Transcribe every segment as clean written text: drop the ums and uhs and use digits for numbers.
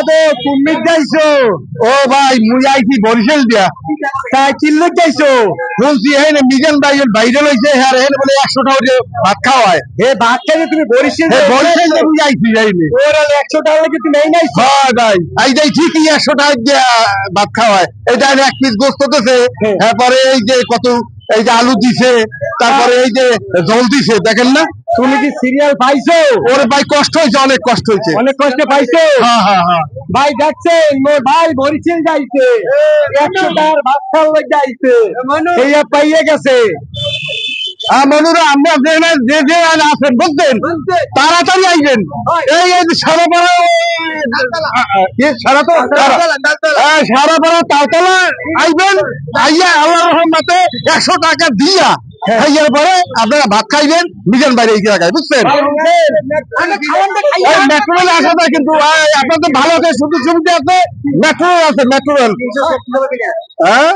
তো তুমি যাইছো? ও ভাই মুই আইছি বরিশাল দিয়া। তাই কিল্লো যাইছো? বলছি হ্যাঁ মিজান ভাই ভাইরাল হইছে, হ্যাঁ হ্যাঁ বলে 100 টাকা ভাত খাওয়ায়। হে ভাত খাইলে তুমি বরিশাল? বরিশাল দিয়ে মুই আইছি যাইনি। ওরা 100 টাকা লাগে তুমি এই নাই? হ্যাঁ ভাই এই যাই ঠিকই 100 টাকা দিয়া ভাত খাওয়ায়। এটা এক পিস গোস্ত দিছে, তারপরে এই যে কত এই যে আলু দিছে, তারপরে এই যে জল দিছে, দেখেন না? তুমি কি সিরিয়াল পাইছো? ওরে ভাই কষ্ট হয়েছে, অনেক কষ্ট হয়েছে। অনেক কষ্টে পাইছো? হ্যাঁ হ্যাঁ হ্যাঁ ভাই দেখছেন মোর ভাই বরিশাল যাইছে, 100 টাকার ভাত খাওয়া যাইছে, এইয়া পাইয়ে গেছে। মনুরা আমরা যে যে আছেন বুঝছেন, তাড়াতাড়ি আইবেন। এই সারাপাড়া সারাপাড়া তালতলা আইবেন, আইয়া আল্লাহ রহমতে 100 টাকা দিয়া খাইয়ার পরে আপনারা ভাত খাইবেন মিজান বাইরে এই জায়গায়, বুঝছেন? মেট্রো রেল আসা যায়, কিন্তু আপনাদের ভালো আছে, সুযোগ সুবিধা আছে, মেট্রো রেল আছে, মেট্রো রেল। হ্যাঁ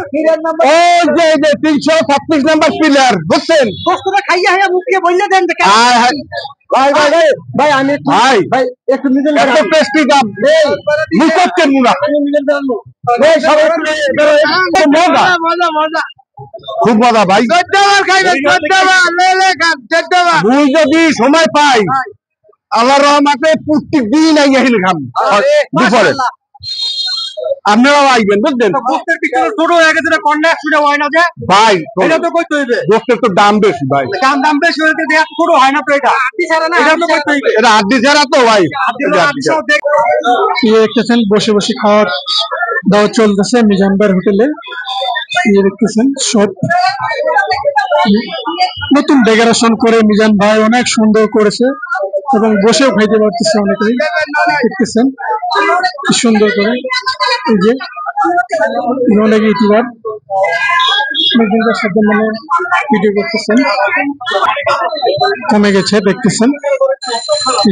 ওই যে 336 নাম্বার পিলার, বুঝছেন? ভাই ভাই ভাই ভাই আমি ভাই ভাই একটু মিজান এত টেস্টি দাম মুখ করতেন না। মজা মজা খুব মজা ভাই। মুই যদি সময় পাই আল্লাহর রহমতে প্রত্যেক দিন আইয়া হিলে খাম দুপুরে। আপনারাও আইবেন, বুঝলেন? ছোট হয়ে গেছে হয় না যে ভাই, এটা তো করতে হইবে, গোস্তের তো দাম বেশি ভাই, দাম বেশি হইতে ছোট হয় না তো, এটা এটা তো করতে হইবে, এটা আড্ডি ছাড়া তো ভাই। দেখতেছেন বসে বসে খাওয়ার দাওয়া চলতেছে মিজান ভাইয়ের হোটেলে। দেখতেছেন সব নতুন ডেকোরেশন করে মিজান ভাই অনেক সুন্দর করেছে এবং বসেও খাইতে পারতেছে অনেকেই। দেখতেছেন কি সুন্দর করে, এই যে অনেক ইউটিউবার সাথে মানে ভিডিও করতেছেন। কমে গেছে, দেখতেছেন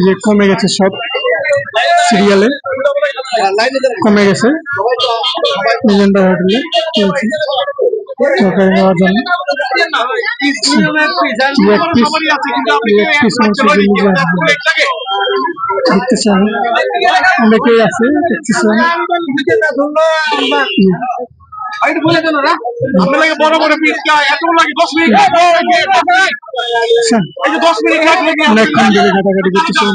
যে কমে গেছে, সব সিরিয়ালে কমে গেছে মিজান ভাই হোটেলে তরকারি নেওয়ার জন্য। দেখতেছেন অনেকেই আছে, দেখতেছেন অনেকক্ষণ ধরে ঘাটাঘাটি করতেছে।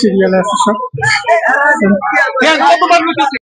সিরিয়ালে আছে সব।